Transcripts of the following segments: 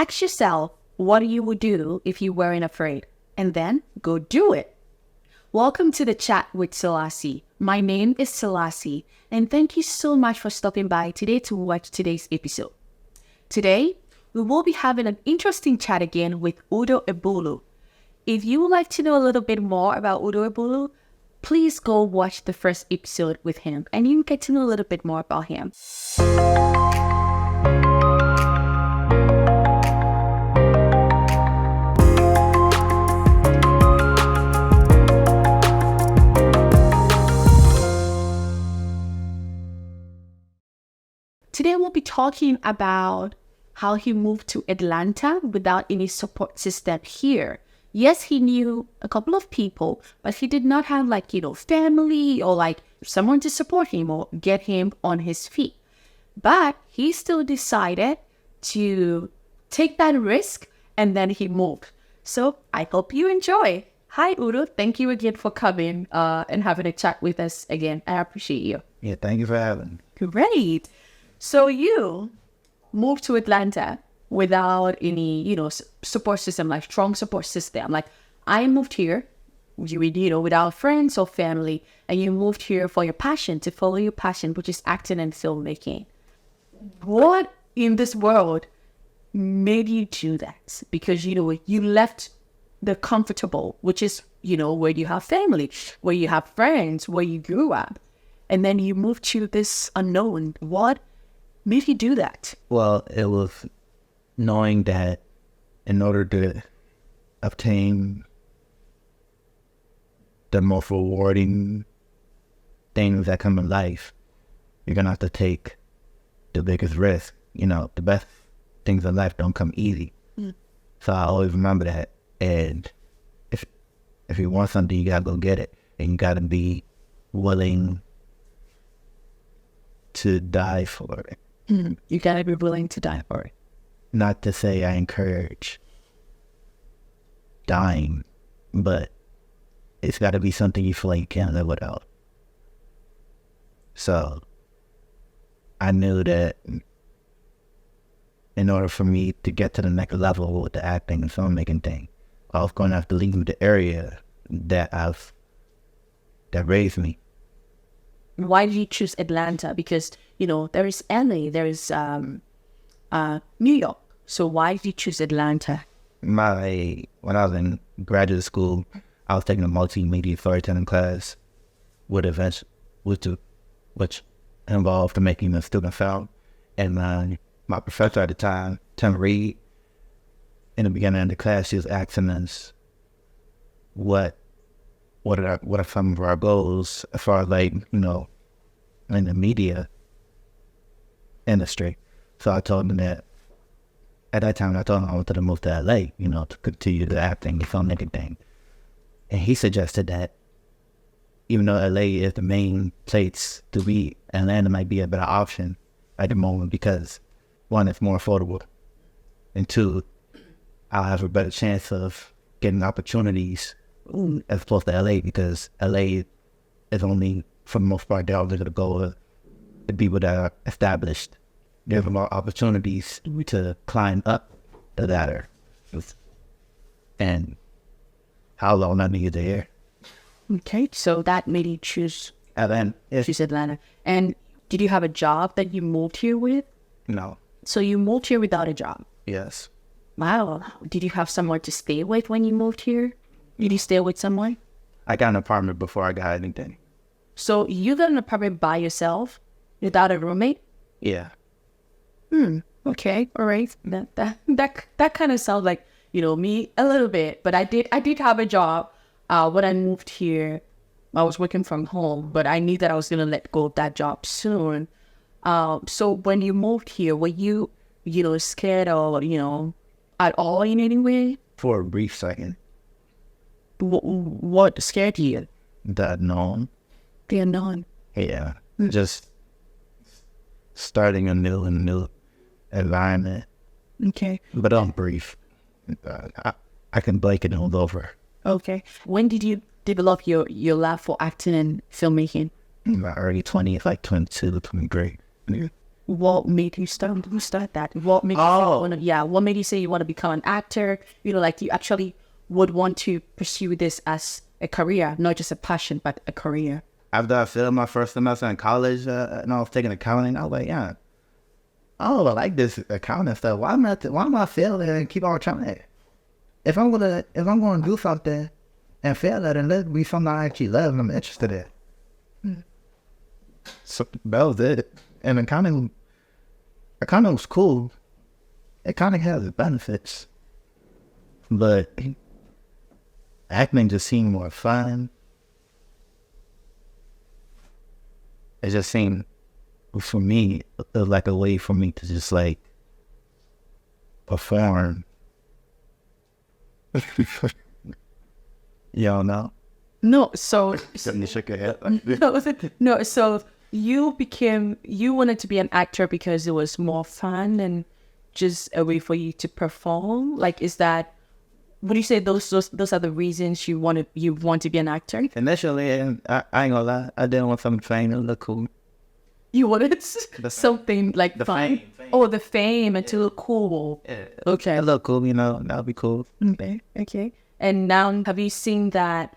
Ask yourself what you would do if you weren't afraid, and then go do it. Welcome to the chat with Selassie. My name is Selassie, and thank you so much for stopping by today to watch today's episode. Today, we will be having an interesting chat again with Udo Ebulu. If you would like to know a little bit more about Udo Ebulu, please go watch the first episode with him, and you get to know a little bit more about him. Today we'll be talking about how he moved to Atlanta without any support system here. Yes, he knew a couple of people, but he did not have family or someone to support him or get him on his feet. But he still decided to take that risk, and then he moved. So I hope you enjoy. Hi, Udo. Thank you again for coming and having a chat with us again. I appreciate you. Yeah, thank you for having me. Great. So you moved to Atlanta without any, support system, strong support system. I moved here, without friends or family, and you moved here for your passion, to follow your passion, which is acting and filmmaking. What in this world made you do that? Because, you left the comfortable, which is, where you have family, where you have friends, where you grew up, and then you moved to this unknown. What made you do that? Well, it was knowing that in order to obtain the most rewarding things that come in life, you're going to have to take the biggest risk. The best things in life don't come easy. So I always remember that. And if you want something, you got to go get it. And you got to be willing to die for it. You got to be willing to die for it. Not to say I encourage dying, but it's got to be something you feel like you can't live without. So I knew that in order for me to get to the next level with the acting and filmmaking thing, I was going to have to leave the area that raised me. Why did you choose Atlanta? Because, there is LA, there is New York. So why did you choose Atlanta? When I was in graduate school, I was taking a multimedia storytelling class which involved the making of student film. And my professor at the time, Tim Reed, in the beginning of the class, she was asking us what are some of our goals as far as in the media industry. So I told him that at that time I told him I wanted to move to LA, to continue the acting, the filmmaking thing. And he suggested that even though LA is the main place to be, Atlanta might be a better option at the moment because one, it's more affordable, and two, I'll have a better chance of getting opportunities as opposed to LA, because LA is only, for the most part, they're only going to go to the people that are established. There's more opportunities to climb up the ladder. And how long I needed to hear. Okay, so that made you choose Atlanta. choose Atlanta. And did you have a job that you moved here with? No. So you moved here without a job? Yes. Wow. Did you have someone to stay with when you moved here? Did you stay with someone? I got an apartment before I got anything. So you got an apartment by yourself without a roommate? Yeah. Okay. All right. That kind of sounds like, me a little bit, but I did have a job. When I moved here, I was working from home, but I knew that I was going to let go of that job soon. So when you moved here, were you, scared or, at all in any way? For a brief second. What scared you? The unknown. The unknown. Yeah. Just starting a new environment. Okay. But I'm brief. I can blank it all over. Okay. When did you develop your love for acting and filmmaking? In my early 20s, like 22, 23. what made you start that? What made what made you say you want to become an actor? You know, like you actually would want to pursue this as a career, not just a passion, but a career. After I failed my first semester in college, and I was taking accounting, I was like, yeah, I like this accounting stuff. Why am I failing and keep on trying it? If I'm gonna do something and fail at it, let it be something I actually love and I'm interested in. So that was it. And accounting was cool. Accounting has its benefits, but acting just seemed more fun. It just seemed, for me, like a way for me to just like perform. You don't know? No, so You shook your head. no, so you wanted to be an actor because it was more fun and just a way for you to perform. Like, is that, would you say those are the reasons you want to be an actor? Initially, and I ain't gonna lie, I didn't want something fame to look cool. You wanted something like The fun? fame. Oh, the fame and to look cool. Yeah. Okay. It look cool, that'll be cool. Okay. And now, have you seen that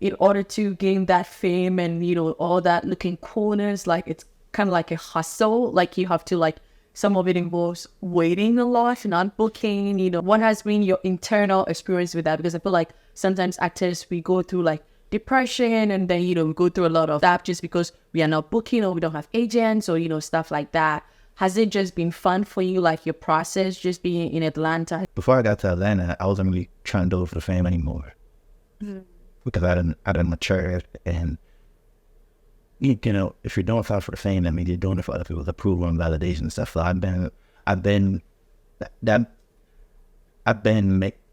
in order to gain that fame and, all that looking coolness, like it's kind of like a hustle, like you have to some of it involves waiting a lot, not booking, what has been your internal experience with that? Because I feel like sometimes actors, we go through depression and then, we go through a lot of that just because we are not booking or we don't have agents or, stuff like that. Has it just been fun for you, like your process just being in Atlanta? Before I got to Atlanta, I wasn't really trying to do it for the fame anymore. Because I didn't mature, and if you're doing stuff for the fame, that means you're doing it for other people's approval and validation and stuff. So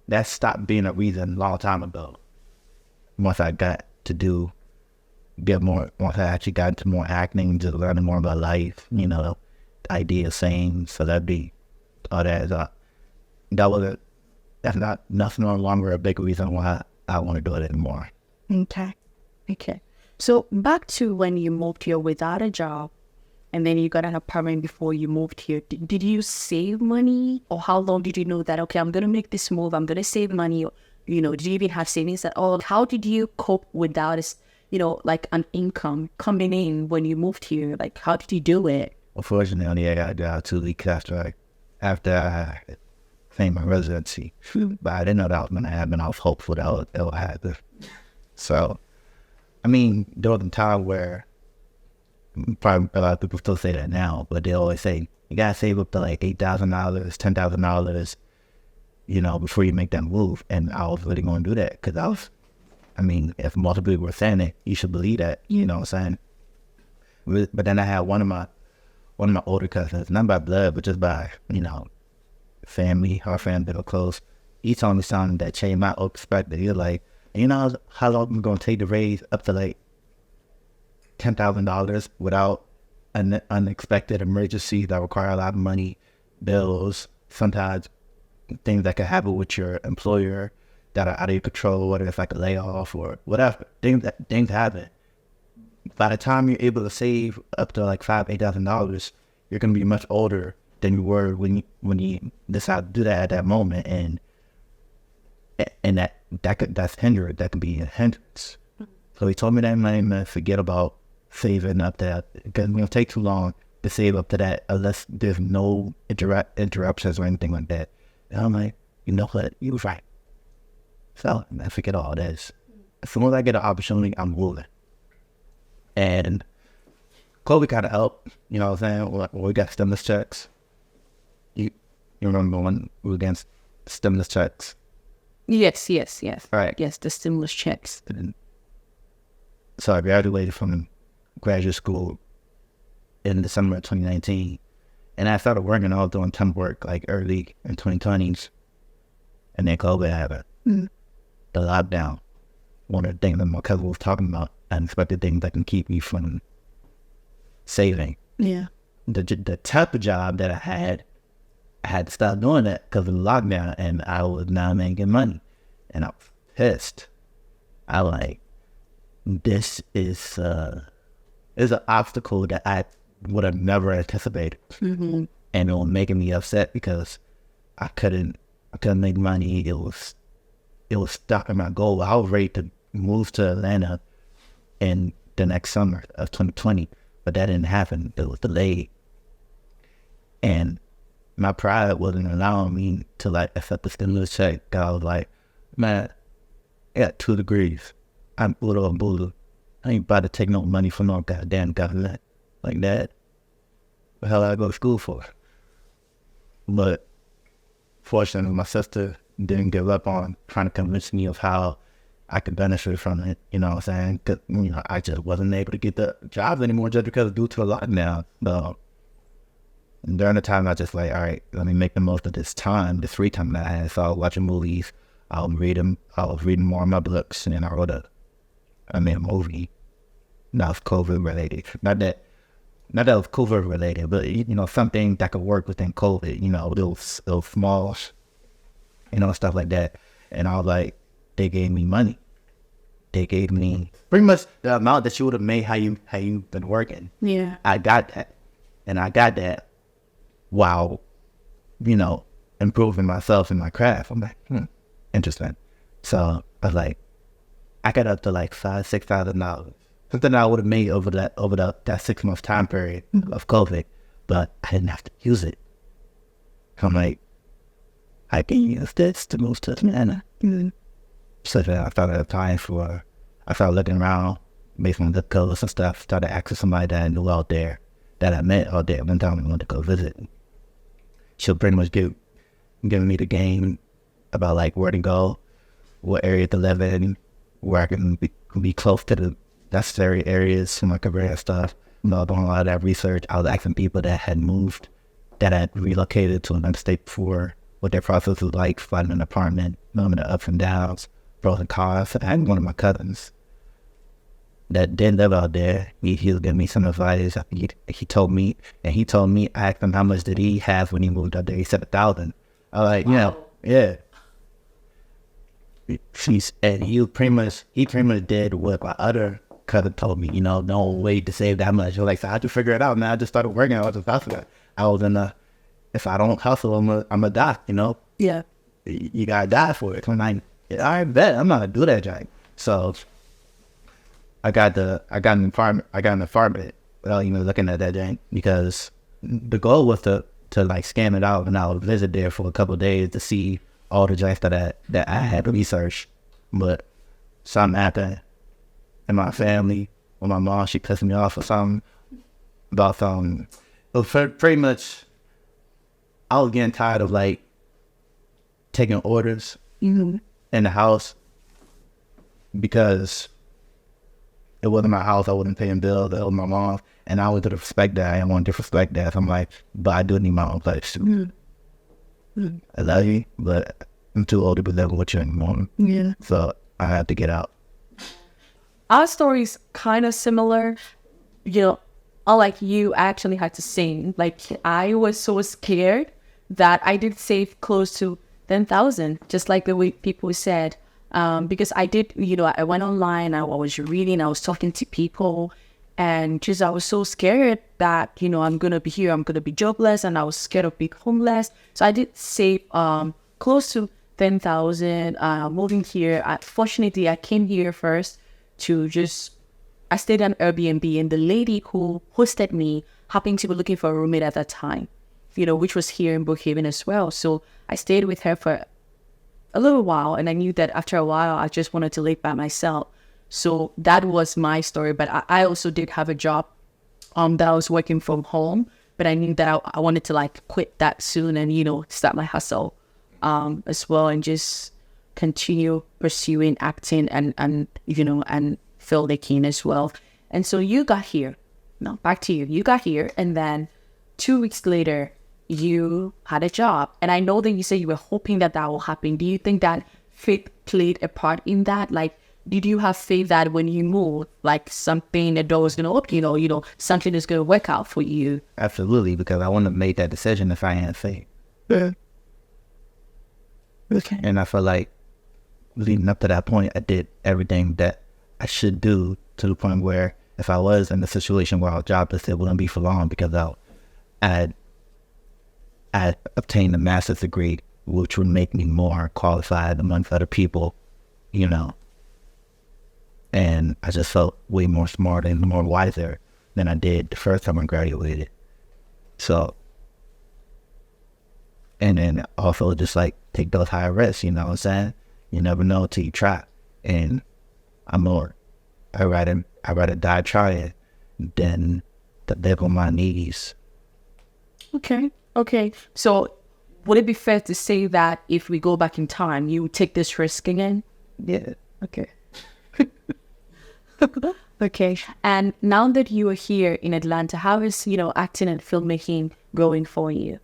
that stopped being a reason a long time ago. Once I got to once I actually got into more acting, just learning more about life, the idea of saying celebrity, all that. That's no longer a big reason why I want to do it anymore. Okay. So back to when you moved here without a job and then you got an apartment before you moved here, did you save money? Or how long did you know that, okay, I'm going to make this move, I'm going to save money? Or, did you even have savings at all? How did you cope without, an income coming in when you moved here? Like, how did you do it? Unfortunately, I got a job 2 weeks after I finished my residency. But I didn't know that was going to happen. I was hopeful that it would happen. So, there was a time where, probably a lot of people still say that now, but they always say, you got to save up to $8,000, $10,000, before you make that move. And I was really going to do that because if multiple people were saying it, you should believe that, you know what I'm saying? But then I had one of my older cousins, not by blood, but just by, family, our family were close. He told me something that changed my perspective. He was like, how long it's going to take to raise up to $10,000 without an unexpected emergency that require a lot of money, bills, sometimes things that can happen with your employer that are out of your control, whether it's like a layoff or whatever. Things happen. By the time you're able to save up to $5,000-8,000, you're going to be much older than you were when you decide to do that at that moment, and that's hindered. That can be a hindrance. So he told me that, man, forget about saving up to that, because it's going to take too long to save up to that unless there's no interruptions or anything like that. And I'm like, you know what? You was right. So I forget all this. As soon as I get an opportunity, I'm moving. And COVID kind of helped, you know what I'm saying? When we got stimulus checks. You remember when we were against stimulus checks? Yes. Right. Yes, the stimulus checks. So I graduated from graduate school in December of 2019. And I started working. I was doing temp work early in 2020s. And then COVID happened. The lockdown. One of the things that my cousin was talking about, unexpected things that can keep me from saving. Yeah. The type of job that I had to stop doing that because of the lockdown, and I was not making money. And I was pissed. This is an obstacle that I would have never anticipated. And it was making me upset because I couldn't make money. It was stuck in my goal. I was ready to move to Atlanta in the next summer of 2020, but that didn't happen. It was delayed. And my pride wasn't allowing me to like accept the stimulus check. 'Cause I was like, man, I got 2 degrees. I'm Buddha. I ain't about to take no money from no goddamn government like that. What the hell I go to school for? But fortunately, my sister didn't give up on trying to convince me of how I could benefit from it. You know what I'm saying? 'Cause, you know, I just wasn't able to get the jobs anymore just because due to the lockdown. So during the time, I just like, all right, let me make the most of this time, this free time that I had. So I was watching movies. I was reading more of my books, and then I made a movie. That was COVID related. Not that it was COVID related, but you know, something that could work within COVID. You know, little small, you know, stuff like that. And I was like, they gave me money. They gave me pretty much the amount that you would have made how you've been working. Yeah. I got that, and I got that while, you know, improving myself in my craft. I'm like, interesting. So I was like, I got up to like $5,000-$6,000, something I would have made over that 6-month time period of COVID, but I didn't have to use it. I'm like, I can use this to move to Atlanta. So then I started applying I started looking around based on the codes and stuff, started asking somebody that I knew out there, that I met out there one time I wanted to go visit. She'll pretty much giving me the game about like where to go, what area to live in, where I can be close to the necessary areas for my career and stuff. You know, doing a lot of that research. I was asking people that had moved, that had relocated to another state before, what their process was like, finding an apartment, knowing the ups and downs, pros and cons. I had one of my cousins that didn't live out there. He was giving me some advice. He told me, I asked him how much did he have when he moved out there. He said 1,000. I was like, wow. Yeah. And he pretty much did what my other cousin told me, you know, no way to save that much. I was like, so I had to figure it out, man. I just started working. I was just hustling. I was if I don't hustle, I'm a die, you know? Yeah. You gotta die for it. I'm like, I bet I'm not gonna do that, Jack. So I got an apartment without even looking at that thing, because the goal was to like scam it out, and I would visit there for a couple of days to see all the jacks that I had researched. But something happened in my family, with my mom, she pissed me off or something about something. It was pretty much, I was getting tired of like taking orders in the house, because it wasn't my house. I wasn't paying bills. It was my mom, and I wanted to respect that. I didn't want to disrespect that. So I'm like, but I do need my own place. I love you, but I'm too old to be living with you anymore. Yeah. So I have to get out. Our story's kind of similar. You know, unlike you, I actually had to sing. Like, I was so scared that I did save close to 10,000, just like the way people said. Because I did, you know, I went online, I was reading, I was talking to people, and just I was so scared that, you know, I'm gonna be here, I'm gonna be jobless, and I was scared of being homeless. So I did save close to 10,000 moving here. Fortunately, I came here first to I stayed on Airbnb, and the lady who hosted me happened to be looking for a roommate at that time, you know, which was here in Brookhaven as well. So I stayed with her for a little while, and I knew that after a while I just wanted to live by myself. So that was my story. But I also did have a job that I was working from home, but I knew that I wanted to like quit that soon and, you know, start my hustle as well, and just continue pursuing acting and you know, and filmmaking as well. And so you got here. No, back to you. You got here, and then 2 weeks later you had a job. And I know that you said you were hoping that will happen. Do you think that faith played a part in that? Like, did you have faith that when you moved, like something, a door was going to open, you know, something is going to work out for you? Absolutely, because I wouldn't have made that decision if I hadn't faith. Yeah. Okay. And I feel like leading up to that point, I did everything that I should do, to the point where if I was in a situation where I was jobless, it wouldn't be for long because I had obtained a master's degree, which would make me more qualified amongst other people, you know. And I just felt way more smart and more wiser than I did the first time I graduated. So, and then also just like take those higher risks, you know what I'm saying? You never know till you try. And I'd rather die trying than to live on my knees. Okay. So would it be fair to say that if we go back in time, you would take this risk again? Yeah. Okay. Okay. And now that you are here in Atlanta, how is, acting and filmmaking going for you?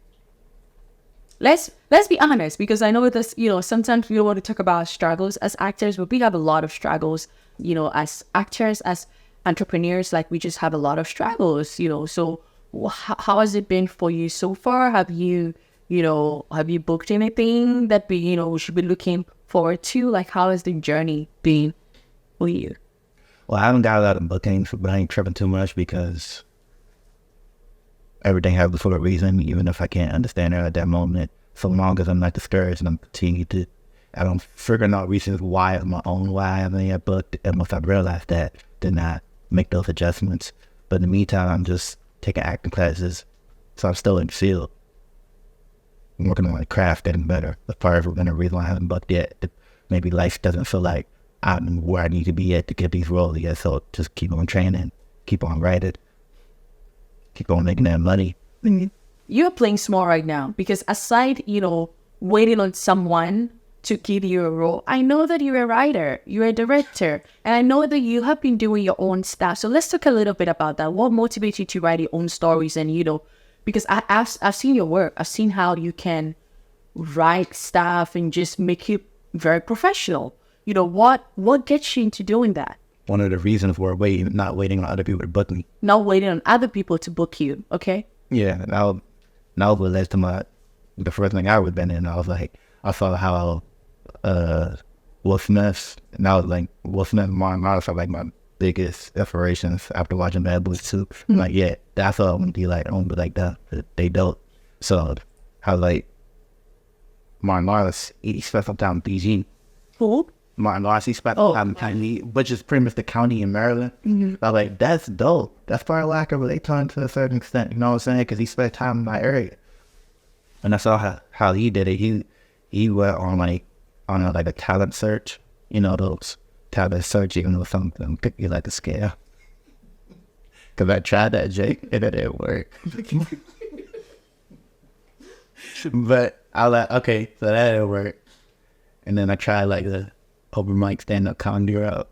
Let's be honest, because I know this, sometimes we don't want to talk about struggles as actors, but we have a lot of struggles, as actors, as entrepreneurs, like we just have a lot of struggles, so how has it been for you so far? Have you booked anything that we should be looking forward to? Like, how has the journey been for you? Well, I haven't got a lot of bookings, but I ain't tripping too much because everything happens for a reason, even if I can't understand it at that moment. So long as I'm not discouraged and I'm continuing to, I'm figuring out reasons why on my own, why I haven't yet booked. And once I realize that, then I make those adjustments. But in the meantime, I'm just taking acting classes, so I'm still in the field. I'm working on my craft, getting better. That's part of the reason why I haven't booked yet. Maybe life doesn't feel like I'm where I need to be at to get these roles yet. So just keep on training, keep on writing, keep on making that money. You're playing small right now because aside, waiting on someone to give you a role, I know that you're a writer, you're a director, and I know that you have been doing your own stuff. So let's talk a little bit about that. What motivates you to write your own stories? And, because I've seen your work. I've seen how you can write stuff and just make it very professional. What gets you into doing that? One of the reasons we're not waiting on other people to book me. Not waiting on other people to book you, okay? Yeah, now what led to the first thing I would been in. I was like, I saw how Will Smith, and I was like, Will Smith and Martin Lawrence are like my biggest inspirations after watching Bad Boys 2. Like, yeah, that's all I want to be like. I want to be like that. They don't. So, how like Martin Lawrence, he spent some time in PG. Who? Martin Lawrence, he spent some time in county, which is pretty much the county in Maryland. I was like, that's dope. That's probably why I can relate to him to a certain extent. You know what I'm saying? Because he spent time in my area. And I saw how he did it. He went on a talent search. Those talent search, even though something could be like a scare. Because I tried that, Jake, and it didn't work. But I was like, okay, so that didn't work. And then I tried like the open mic stand-up comedy route.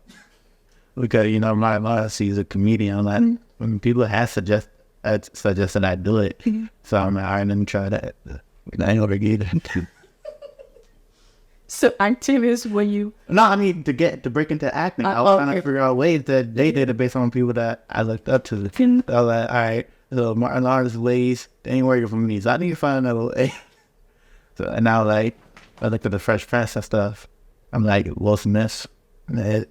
Because, my Lawrence, he's a comedian. I'm like, when people have suggested I do it. So I'm like, all right, let me try that. I ain't gonna get it. So acting is when you... No, I mean, to break into acting. I was trying to figure out ways that they did it based on people that I looked up to. So I was like, all right, so Martin Lawrence's ways, they ain't working for me. So I need to find another way. So, and now, like, I looked at the Fresh Prince and stuff. I'm like, Will Smith. The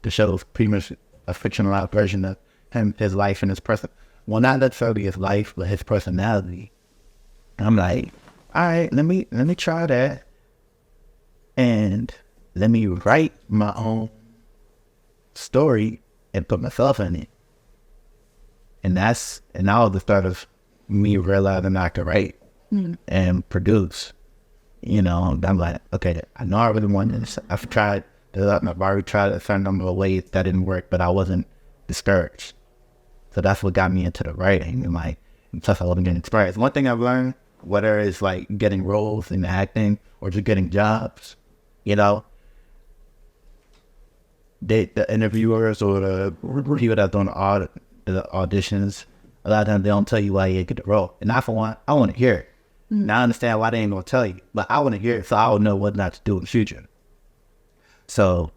show is pretty much a fictionalized version of him, his life and his person. Well, not necessarily his life, but his personality. And I'm like, all right, let me try that. And let me write my own story and put myself in it. And that was the start of me realizing I could write and produce. I'm like, okay, I know I really want this. I've already tried a certain number of ways that didn't work, but I wasn't discouraged. So that's what got me into the writing. And plus I wasn't getting experience. One thing I've learned, whether it's like getting roles in acting or just getting jobs, the interviewers or the people that doing the auditions, a lot of times they don't tell you why you get the role. And I, for one, I want to hear it. Now I understand why they ain't gonna tell you, but I want to hear it so I will know what not to do in the future. So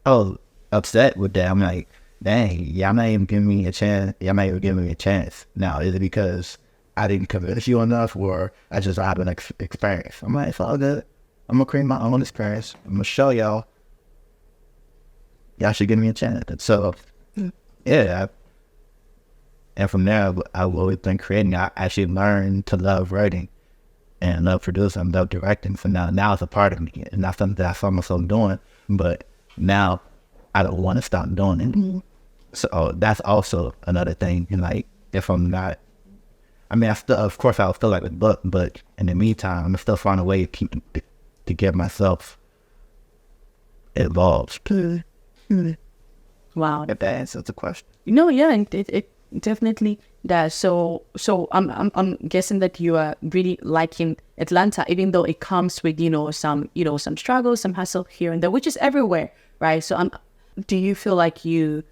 I was upset with that. I'm like, dang, y'all not even giving me a chance. Y'all not even giving me a chance. Now, is it because I didn't convince you enough, or I just have an experience? I'm like, it's all good. I'm gonna create my own experience. I'm gonna show y'all. Y'all should give me a chance. So Yeah, and from there, I've always been creating. I actually learned to love writing and love producing and love directing. So now it's a part of me. And not something that I saw myself doing, but now I don't want to stop doing it. So that's also another thing. And like, if I'm not, I mean, of course, I'll still like the book, but in the meantime, I'm still find a way to get myself involved. Wow. If that answers the question. No, yeah, it definitely does. So I'm guessing that you are really liking Atlanta, even though it comes with some struggles, some hustle here and there, which is everywhere, right? So do you feel like you've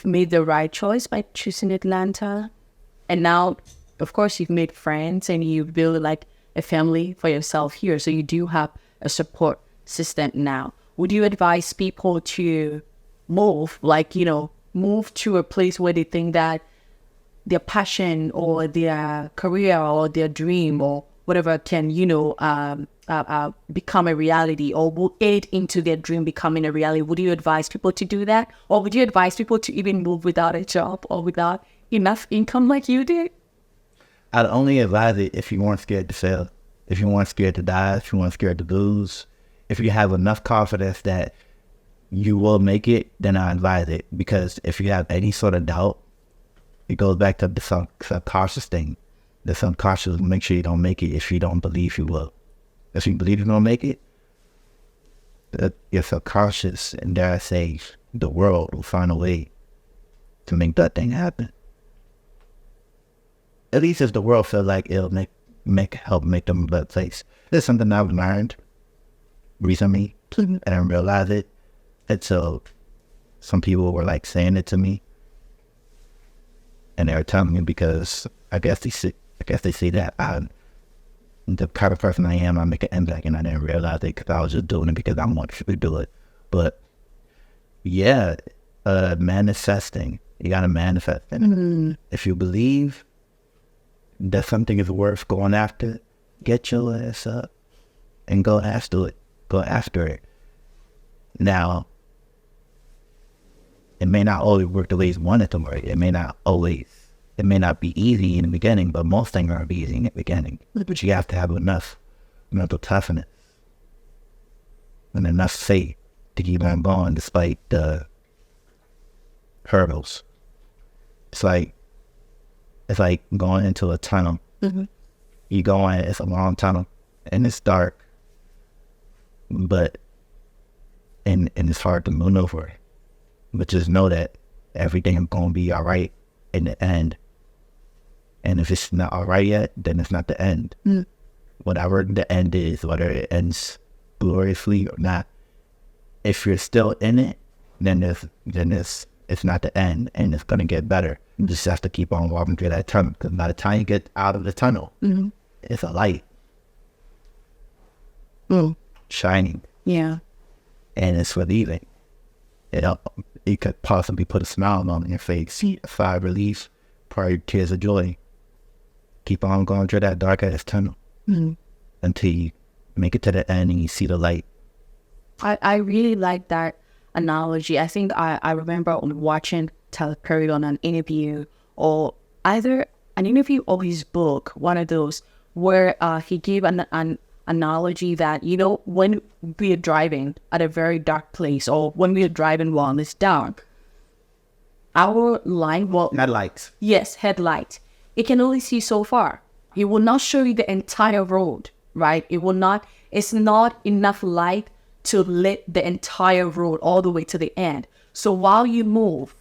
made the right choice by choosing Atlanta, and now, of course, you've made friends and you build like a family for yourself here, so you do have a support system now. Would you advise people to move to a place where they think that their passion or their career or their dream or whatever can, become a reality, or will aid into their dream becoming a reality? Would you advise people to do that? Or would you advise people to even move without a job or without enough income like you did? I'd only advise it if you weren't scared to fail, if you weren't scared to die, if you weren't scared to lose, if you have enough confidence that you will make it, then I advise it. Because if you have any sort of doubt, it goes back to the subconscious thing. The subconscious will make sure you don't make it if you don't believe you will. If you believe you don't make it, your subconscious, and dare I say, the world will find a way to make that thing happen. At least if the world feels like it'll help make them a better place. It's something I've learned recently, and I didn't realize it until some people were like saying it to me, and they were telling me, because I guess they see that I'm the kind of person I am. I make an impact, and I didn't realize it because I was just doing it because I wanted to do it. But yeah, manifesting. You gotta manifest it. If you believe that something is worth going after, get your ass up and go after it. Go after it. Now, it may not always work the way you want it to work. It may not be easy in the beginning, but most things aren't easy in the beginning. But you have to have enough mental toughness and enough faith to keep on going despite the hurdles. It's like going into a tunnel. You go in, it's a long tunnel, and it's dark, but and it's hard to maneuver. But just know that everything is going to be all right in the end. And if it's not all right yet, then it's not the end. Whatever the end is, whether it ends gloriously or not, if you're still in it, then it's not the end, and it's going to get better. You just have to keep on walking through that tunnel, because by the time you get out of the tunnel, it's a light. Shining. Yeah. And it's relieving. You could possibly put a smile on your face, a sigh of relief, probably tears of joy. Keep on going through that dark ass tunnel until you make it to the end and you see the light. I really like that analogy. I think I remember watching Tyler Perry on an interview, or either an interview or his book, one of those, where he gave an analogy that, when we are driving at a very dark place, or when we are driving while it's dark, our light, Headlights. Yes, headlight. It can only see so far. It will not show you the entire road, right? It's not enough light to lit the entire road all the way to the end. So while you move,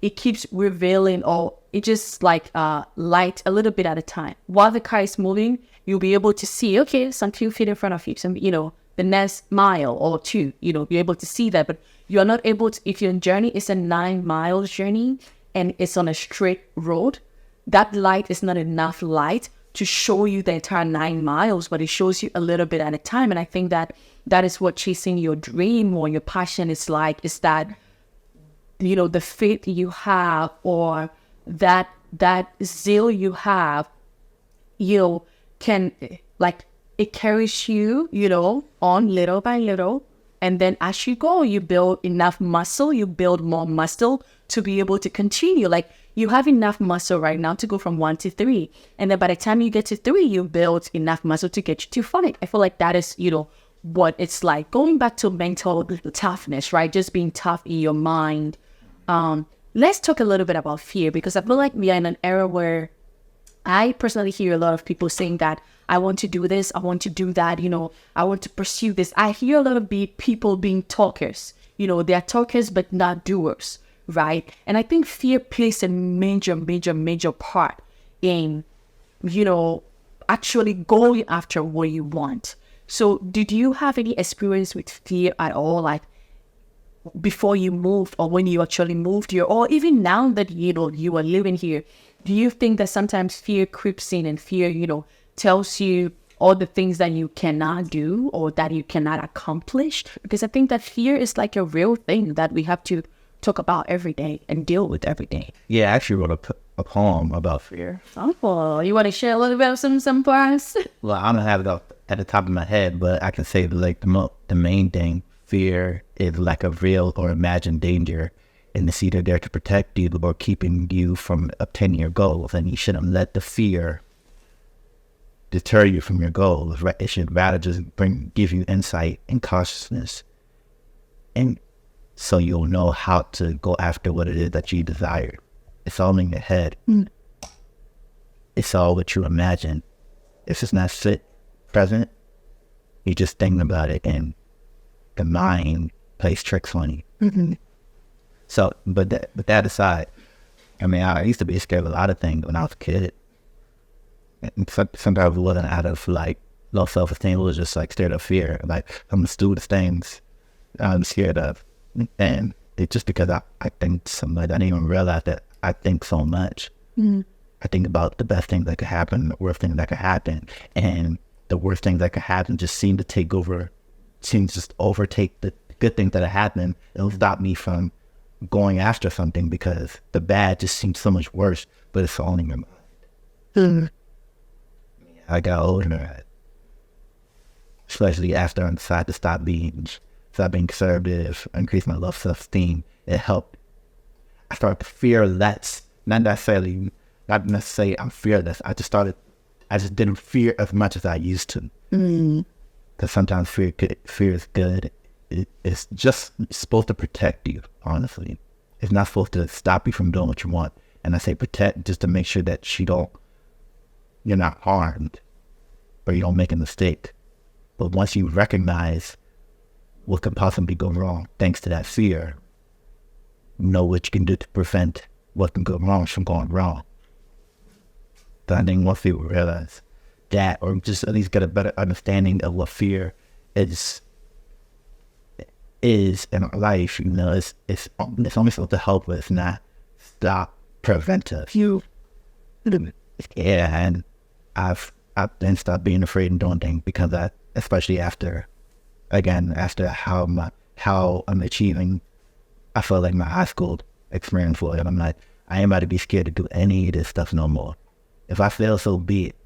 it keeps revealing, or it just like light a little bit at a time. While the car is moving, you'll be able to see, okay, some few feet in front of you, some, the next mile or two, you're able to see that, but you're not able to, if your journey is a 9 miles journey and it's on a straight road, that light is not enough light to show you the entire 9 miles, but it shows you a little bit at a time. And I think that is what chasing your dream or your passion is like, is that, the faith you have, or that zeal you have, can, like, it carries you, on little by little And then as you go, you build enough muscle, you build more muscle to be able to continue. Like you have enough muscle right now to go from 1 to 3. And then by the time you get to 3, you build enough muscle to get you to 5. I feel like that is, what it's like. Going back to mental toughness, right? Just being tough in your mind. Let's talk a little bit about fear, because I feel like we are in an era where I personally hear a lot of people saying that I want to do this, I want to do that, I want to pursue this. I hear a lot of people being talkers. They are talkers but not doers, right? And I think fear plays a major, major, major part in, actually going after what you want. So did you have any experience with fear at all? Like before you moved, or when you actually moved here, or even now that, you are living here, do you think that sometimes fear creeps in and fear, tells you all the things that you cannot do or that you cannot accomplish? Because I think that fear is like a real thing that we have to talk about every day and deal with every day. Yeah, I actually wrote a poem about fear. Oh, you want to share a little bit of some for us? Well, I don't have it off at the top of my head, but I can say that, like, the main thing, fear is like a real or imagined danger, and it's either there to protect you or keeping you from obtaining your goals. And you shouldn't let the fear deter you from your goals. It should rather just give you insight and consciousness, and so you'll know how to go after what it is that you desire. It's all in your head. It's all what you imagine. It's just not present. You're just thinking about it, and the mind plays tricks on you. Mm-hmm. So, but that aside, I mean, I used to be scared of a lot of things when I was a kid. And sometimes it wasn't out of like low self-esteem. It was just like scared of fear. Like some of the stupidest things I'm scared of. And it's just because I think so much. I didn't even realize that I think so much. Mm-hmm. I think about the best things that could happen, the worst things that could happen. And the worst things that could happen just seem to just overtake the good things that happen. It'll stop me from going after something because the bad just seems so much worse, but it's all in your mind. Mm-hmm. I got older, especially after I decided to stop being conservative, increase my low self-esteem. It helped. I started to fear less, not necessarily I'm fearless. I just didn't fear as much as I used to. Because sometimes fear is good. It's just supposed to protect you, honestly. It's not supposed to stop you from doing what you want. And I say protect just to make sure that you're not harmed or you don't make a mistake. But once you recognize what could possibly go wrong thanks to that fear, know what you can do to prevent what can go wrong from going wrong. So I think once people realize that, or just at least get a better understanding of what fear is in our life, it's only supposed to help us, not stop, prevent us. Yeah, and I've then stopped being afraid and doing things because especially after how I'm achieving, I felt like my high school experience was. I'm like, I ain't about to be scared to do any of this stuff no more. If I fail, so be it.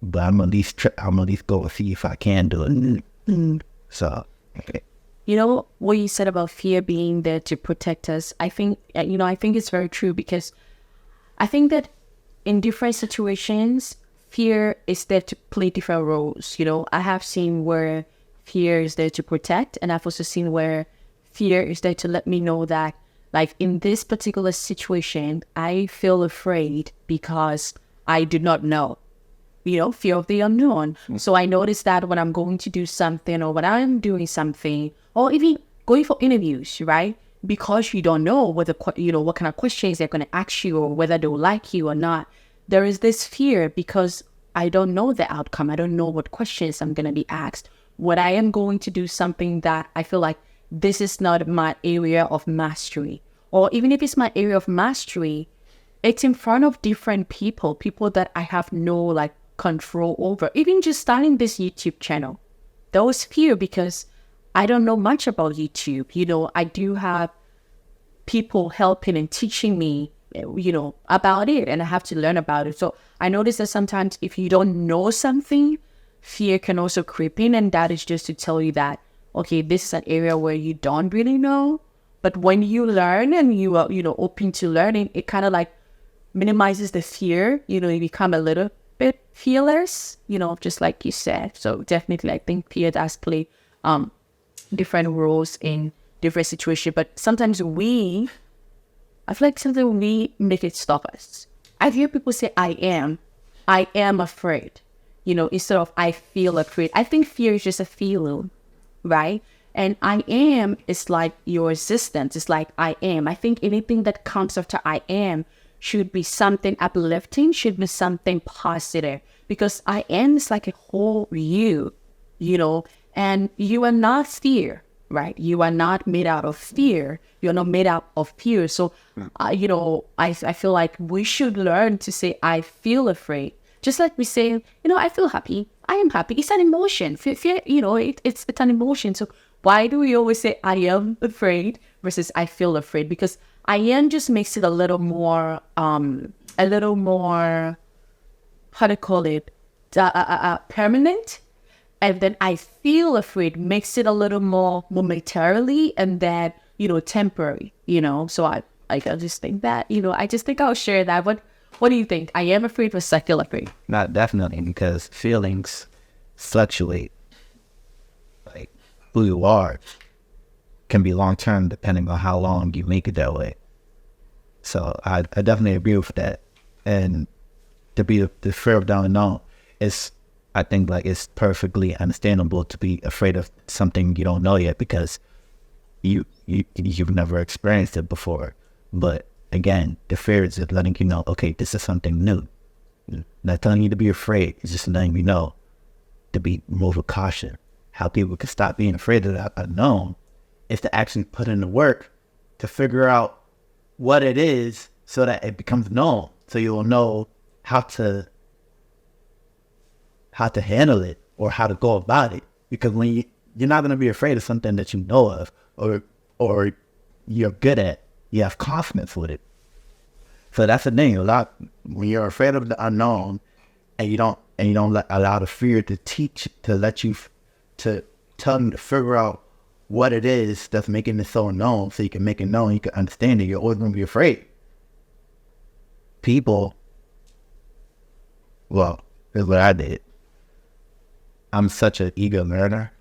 But I'm at least go and see if I can do it. So, okay. What you said about fear being there to protect us, I think it's very true, because I think that in different situations, fear is there to play different roles. I have seen where fear is there to protect, and I've also seen where fear is there to let me know that, like, in this particular situation, I feel afraid because I do not know. Fear of the unknown. So I notice that when I'm going to do something, or when I'm doing something, or even going for interviews, right? Because you don't know what kind of questions they're going to ask you, or whether they'll like you or not. There is this fear because I don't know the outcome. I don't know what questions I'm going to be asked. When I am going to do something that I feel like this is not my area of mastery, or even if it's my area of mastery, it's in front of different people that I have no control over. Even just starting this YouTube channel, there was fear because I don't know much about YouTube. I do have people helping and teaching me, about it, and I have to learn about it. So I notice that sometimes if you don't know something, fear can also creep in, and that is just to tell you that okay, this is an area where you don't really know. But when you learn and you are, open to learning, it kind of like minimizes the fear. You become a little bit fearless, just like you said. So definitely, I think fear does play different roles in different situations. But sometimes I feel like sometimes we make it stop us. I hear people say, I am afraid, instead of I feel afraid. I think fear is just a feeling, right? And I am is like your existence. It's like I am. I think anything that comes after I am should be something uplifting, should be something positive. Because I am is like a whole you, and you are not fear, right? You are not made out of fear. You're not made out of fear. So, I feel like we should learn to say, I feel afraid. Just like we say, I feel happy. I am happy. It's an emotion. Fear, it's an emotion. So why do we always say, I am afraid versus I feel afraid? Because I am just makes it a little more, how to call it, permanent. And then I feel afraid makes it a little more momentarily and then, temporary, So I just think that, I just think I'll share that. What do you think? I am afraid versus I feel afraid? Not definitely, because feelings fluctuate. Like who you are can be long term depending on how long you make it that way. So I definitely agree with that. And to be the fear of the unknown is, I think, like it's perfectly understandable to be afraid of something you don't know yet because you've never experienced it before. But again, the fear is just letting you know, okay, this is something new. Not telling you to be afraid, it's just letting you know to be more with caution. How people can stop being afraid of the unknown is to actually put in the work to figure out what it is so that it becomes known. So you'll know how to handle it or how to go about it. Because when you're not going to be afraid of something that you know of or you're good at, you have confidence with it. So that's the thing. When you're afraid of the unknown and you don't allow the fear to tell you to figure out what it is that's making it so unknown, so you can make it known, you can understand it, you're always going to be afraid. People, well, here's what I did. I'm such an eager learner,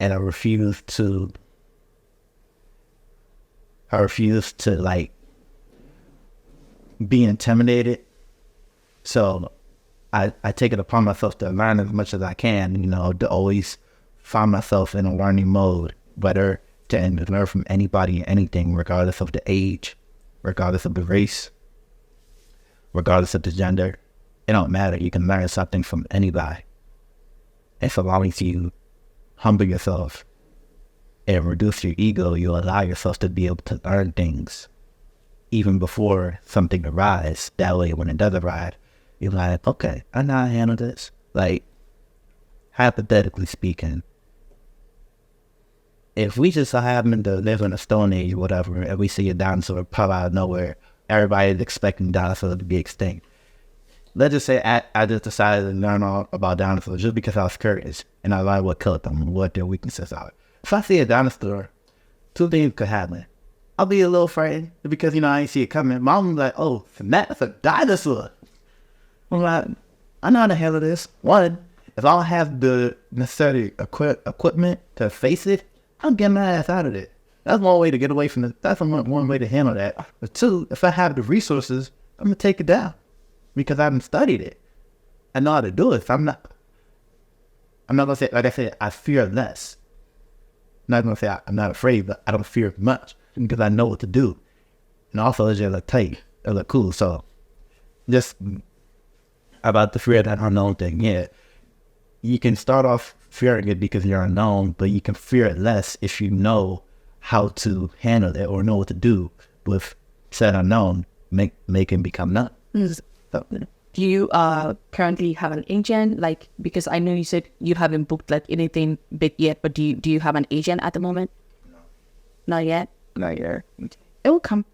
and I refuse to like be intimidated. So I take it upon myself to learn as much as I can, to always find myself in a learning mode, whether to learn from anybody and anything, regardless of the age, regardless of the race, regardless of the gender. It don't matter. You can learn something from anybody. It's allowing you humble yourself and reduce your ego. You allow yourself to be able to learn things even before something arrives. That way, when it does arrive, you're like, okay, I know how to handle this. Like, hypothetically speaking, if we just happen to live in a stone age or whatever, and we see a dinosaur pop out of nowhere, everybody's expecting dinosaurs to be extinct. Let's just say I just decided to learn all about dinosaurs just because I was curious and I learned what killed them and what their weaknesses are. If I see a dinosaur, two things could happen. I'll be a little frightened because, I ain't see it coming. Mom will be like, oh, that's a dinosaur. I'm like, I know how to handle this. One, if I don't have the necessary equipment to face it, I'm getting my ass out of it. That's one way to get away from it. That's one way to handle that. But two, if I have the resources, I'm going to take it down because I haven't studied it. I know how to do it. So I'm not going to say, like I said, I fear less. I'm not going to say I'm not afraid, but I don't fear much because I know what to do. And also, it's just look tight. It look cool. So, just about the fear of that unknown thing, yeah. You can start off fearing it because you're unknown, but you can fear it less if you know how to handle it or know what to do with said unknown, make it become known. So, Do you currently have an agent? Like, because I know you said you haven't booked like anything big yet, but do you have an agent at the moment? No. Not yet? Not yet. It will come.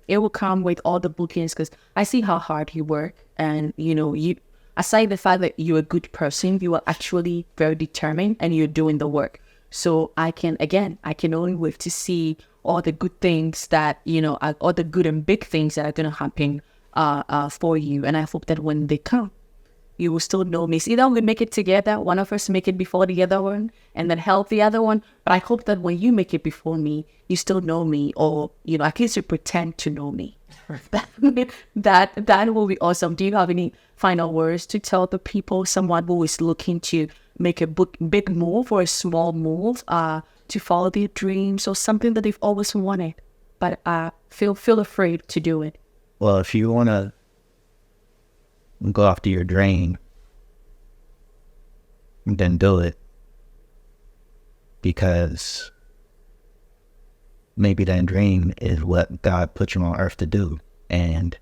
It will come with all the bookings because I see how hard you work. And, you aside the fact that you're a good person, you are actually very determined and you're doing the work. So I can only wait to see all the good things that, all the good and big things that are going to happen for you. And I hope that when they come, you will still know me. It's either we make it together, one of us make it before the other one, and then help the other one. But I hope that when you make it before me, you still know me, or at least you pretend to know me. That will be awesome. Do you have any final words to tell the people? Someone who is looking to make a big move or a small move, to follow their dreams or something that they've always wanted, but feel afraid to do it. Well, if you want to go after your dream, then do it, because maybe that dream is what God put you on earth to do. And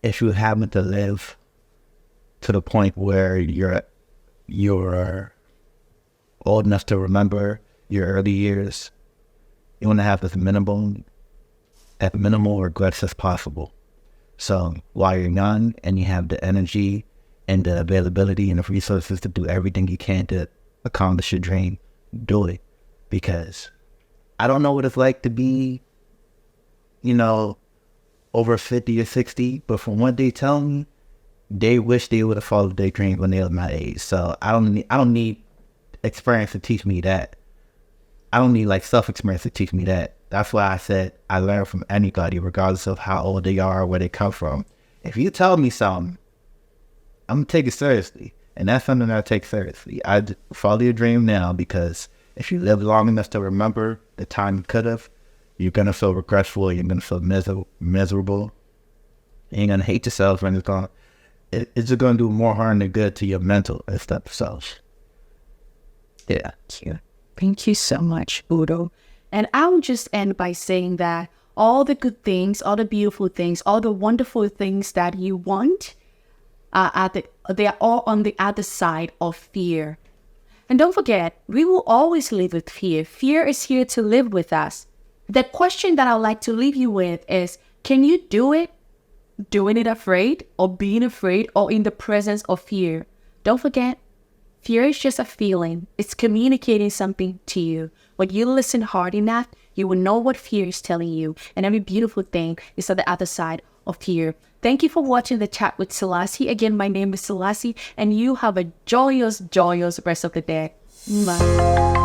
if you happen to live to the point where you're old enough to remember your early years, you want to have as minimal regrets as possible. So while you're young and you have the energy and the availability and the resources to do everything you can to accomplish your dream, do it. Because I don't know what it's like to be, over 50 or 60, but from what they tell me, they wish they would have followed their dream when they were my age. So I don't need experience to teach me that. I don't need self-experience to teach me that. That's why I said I learn from anybody, regardless of how old they are or where they come from. If you tell me something, I'm going to take it seriously. And that's something I take seriously. I follow your dream now, because if you live long enough to remember the time you could have, you're going to feel regretful. You're going to feel miserable. You're going to hate yourself, and it's just going to do more harm than good to your mental and stuff. So, yeah. Thank you so much, Udo. And I'll just end by saying that all the good things, all the beautiful things, all the wonderful things that you want, they are all on the other side of fear. And don't forget, we will always live with fear. Fear is here to live with us. The question that I'd like to leave you with is, can you do it? Doing it afraid, or being afraid, or in the presence of fear? Don't forget, fear is just a feeling. It's communicating something to you. When you listen hard enough, you will know what fear is telling you. And every beautiful thing is on the other side of fear. Thank you for watching the Chat with Selassie. Again, my name is Selassie, and you have a joyous, joyous rest of the day. Bye.